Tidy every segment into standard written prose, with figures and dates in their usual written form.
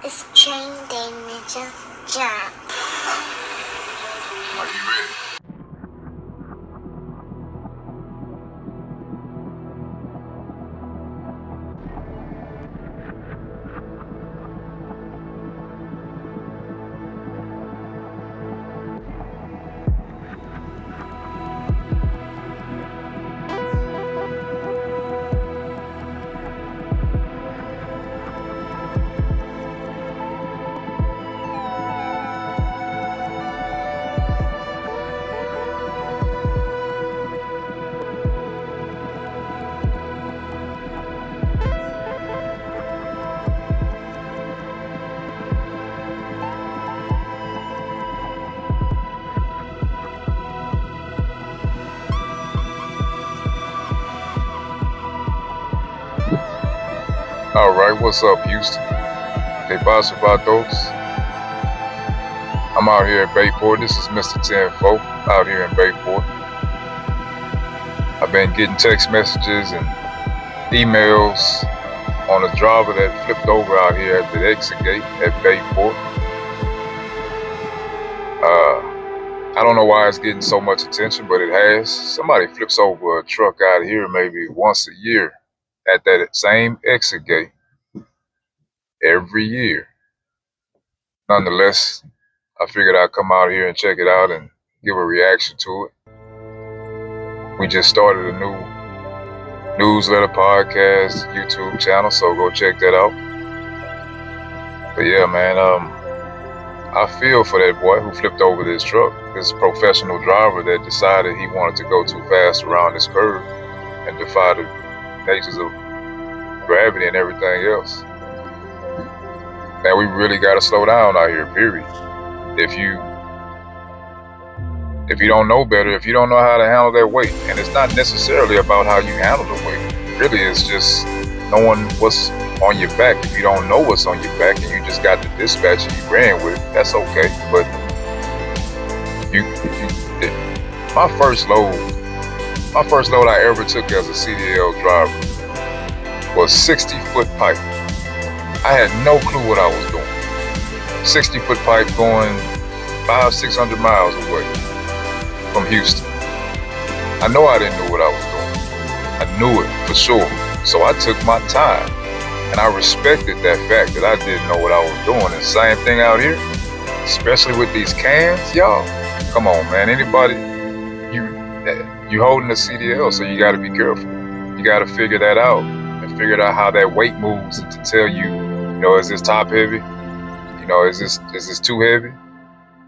It's train day, ninja. Jump. Are you ready? All right, what's up, Houston? Hey, boss, about those? I'm out here in Bayport. This is Mr. 10-4 out here in Bayport. I've been getting text messages and emails on a driver that flipped over out here at the exit gate at Bayport. I don't know why it's getting so much attention, but it has. Somebody flips over a truck out here maybe once a year at that same exit gate every year. Nonetheless, I figured I'd come out here and check it out and give a reaction to it. We just started a new newsletter, podcast, YouTube channel, so go check that out. But yeah, man, I feel for that boy who flipped over this truck, this professional driver that decided he wanted to go too fast around this curve and defy the natures of gravity and everything else. Man, we really got to slow down out here, period. If you don't know better, if you don't know how to handle that weight, and it's not necessarily about how you handle the weight, really it's just knowing what's on your back. If you don't know what's on your back and you just got the dispatch and you ran with it, that's okay. But my first load I ever took as a CDL driver was 60-foot pipe. I had no clue what I was doing. 60-foot pipe going 500-600 miles away from Houston. I know I didn't know what I was doing. I knew it for sure. So I took my time, and I respected that fact that I didn't know what I was doing. And same thing out here, especially with these cans, y'all. Come on, man. Anybody, you holding a CDL, so you got to be careful. You got to figure that out and figure out how that weight moves to tell you, is this top heavy? Is this too heavy?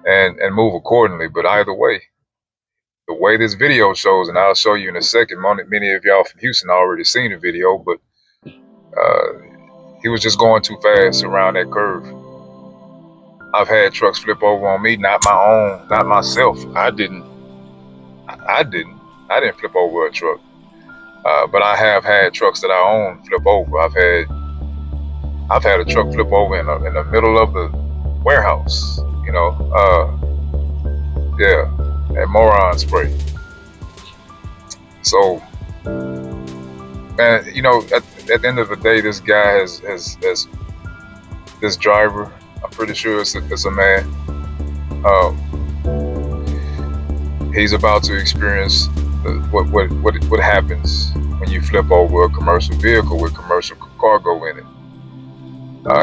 And move accordingly. But either way, the way this video shows, and I'll show you in a second, many of y'all from Houston already seen the video, but he was just going too fast around that curve. I've had trucks flip over on me, not myself. I didn't flip over a truck. But I have had trucks that I own flip over. I've had a truck flip over in the middle of the warehouse, at moron spray. So, man, at the end of the day, this guy has this driver, I'm pretty sure it's a man. He's about to experience what happens when you flip over a commercial vehicle with commercial cargo in it.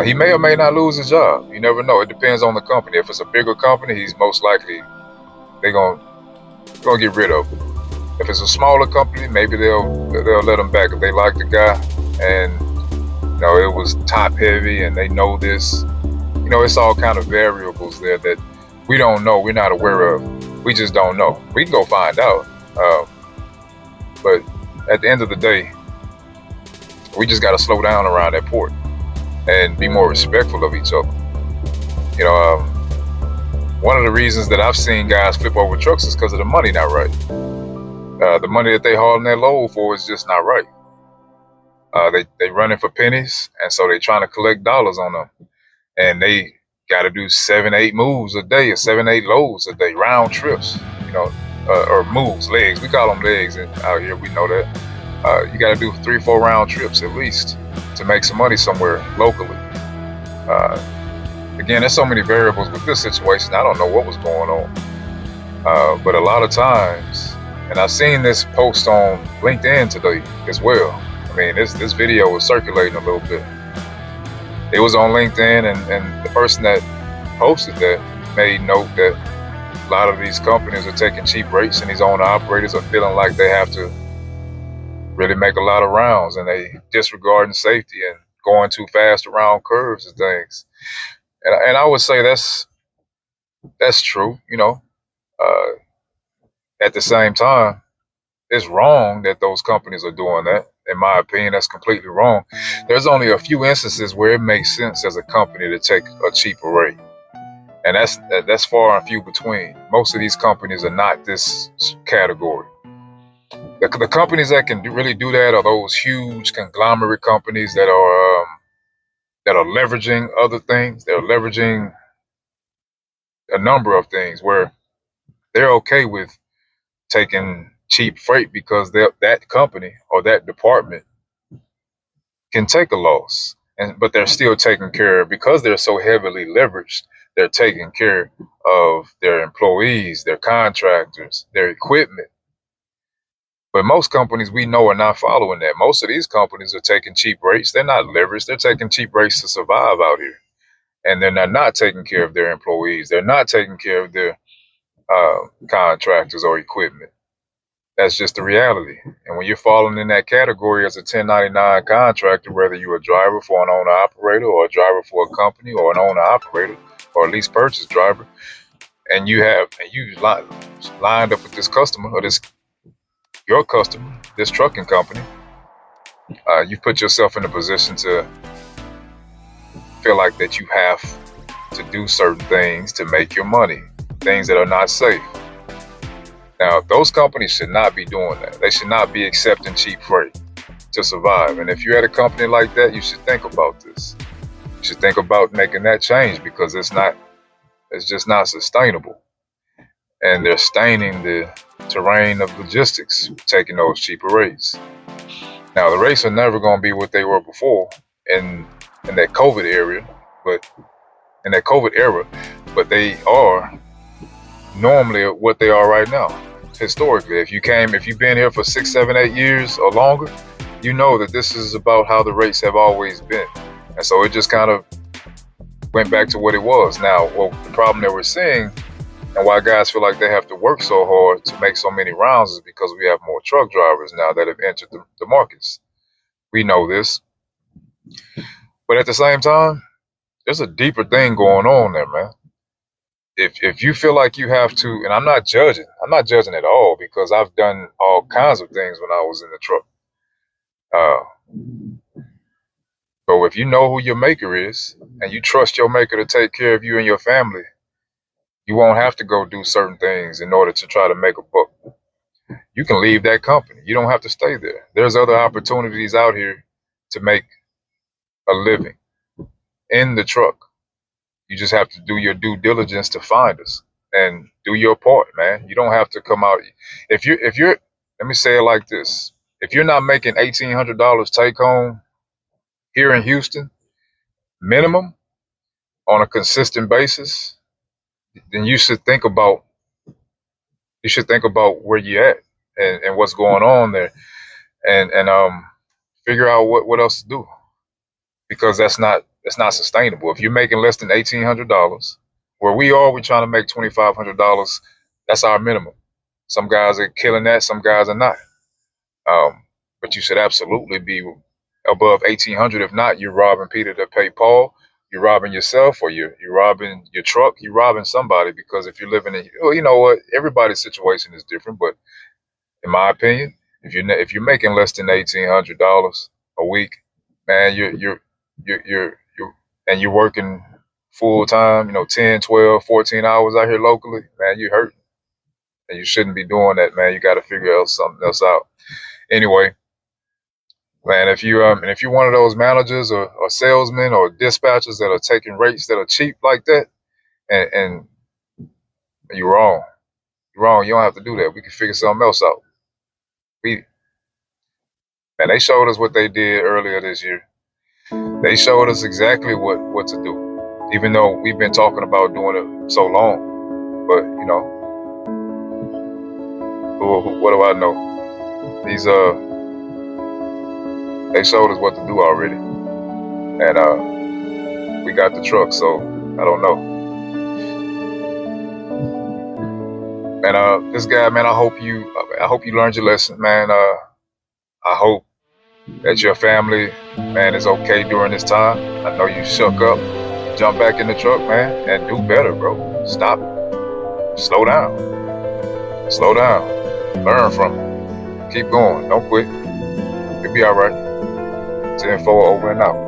He may or may not lose his job. You never know. It depends on the company. If it's a bigger company, he's most likely they're gonna get rid of him. If it's a smaller company, maybe they'll let him back if they like the guy and it was top heavy and they know this. It's all kind of variables there that we don't know. We're not aware of. We just don't know. We can go find out. But at the end of the day, we just got to slow down around that port and be more respectful of each other. One of the reasons that I've seen guys flip over trucks is because of the money not right. The money that they hauling that load for is just not right. They running for pennies, and so they trying to collect dollars on them. And they got to do 7-8 moves a day or 7-8 loads a day, round trips, or moves, legs. We call them legs out here. We know that. You got to do 3-4 round trips at least to make some money somewhere locally. Again, there's so many variables with this situation. I don't know what was going on. But a lot of times, and I've seen this post on LinkedIn today as well. I mean, this video was circulating a little bit. It was on LinkedIn, and the person that posted that made note that a lot of these companies are taking cheap rates, and these owner operators are feeling like they have to really make a lot of rounds, and they disregarding safety and going too fast around curves and things. And I would say that's true. At the same time, it's wrong that those companies are doing that. In my opinion, that's completely wrong. There's only a few instances where it makes sense as a company to take a cheaper rate, and that's far and few between. Most of these companies are not this category. The companies that can really do that are those huge conglomerate companies that are leveraging other things. They're leveraging a number of things where they're okay with taking cheap freight because that company or that department can take a loss, but they're still taking care of, because they're so heavily leveraged. They're taking care of their employees, their contractors, their equipment. But most companies we know are not following that. Most of these companies are taking cheap rates. They're not leveraged. They're taking cheap rates to survive out here, and they're not taking care of their employees. They're not taking care of their contractors or equipment. That's just the reality. And when you're falling in that category as a 1099 contractor, whether you're a driver for an owner operator or a driver for a company or an owner operator or a lease purchase driver, and you lined up with this customer or your customer, this trucking company, you put yourself in a position to feel like that you have to do certain things to make your money, things that are not safe. Now, those companies should not be doing that. They should not be accepting cheap freight to survive. And if you're at a company like that, you should think about this. You should think about making that change, because it's just not sustainable. And they're staining the terrain of logistics, taking those cheaper rates. Now, the rates are never going to be what they were before in that COVID era, but they are normally what they are right now. Historically, if you've been here for 6, 7, 8 years or longer, you know that this is about how the rates have always been. And so it just kind of went back to what it was. Now, the problem that we're seeing and why guys feel like they have to work so hard to make so many rounds is because we have more truck drivers now that have entered the markets. We know this. But at the same time, there's a deeper thing going on there, man. If you feel like you have to, and I'm not judging at all, because I've done all kinds of things when I was in the truck. So if you know who your maker is and you trust your maker to take care of you and your family, you won't have to go do certain things in order to try to make a buck. You can leave that company. You don't have to stay there. There's other opportunities out here to make a living in the truck. You just have to do your due diligence to find us and do your part, man. You don't have to come out. If you're, let me say it like this: if you're not making $1,800 take home here in Houston, minimum, on a consistent basis, then you should think about where you're at and what's going on there, and figure out what else to do, because that's not sustainable. If you're making less than $1,800, where we're trying to make $2,500. That's our minimum. Some guys are killing that, some guys are not. But you should absolutely be above 1,800. If not, you're robbing Peter to pay Paul. You're robbing yourself, or you're robbing your truck. You're robbing somebody, because if you're living in, well, you know what? Everybody's situation is different, but in my opinion, if you're making less than $1,800 a week, man, you're and you're working full time, 10, 12, 14 hours out here locally, man, you're hurting. And you shouldn't be doing that, man. You got to figure out something else out. Anyway, man, if you're one of those managers or salesmen or dispatchers that are taking rates that are cheap like that, and you're wrong. You're wrong. You don't have to do that. We can figure something else out. They showed us what they did earlier this year. They showed us exactly what to do. even though we've been talking about doing it so long. But what do I know? These they showed us what to do already, and we got the truck. So I don't know. And this guy, man, I hope you learned your lesson, man. I hope that your family, man, is okay during this time. I know you shook up, jump back in the truck, man, and do better, bro. Stop, slow down, learn from it, keep going, don't quit. You'll be all right. 10-4 over and out.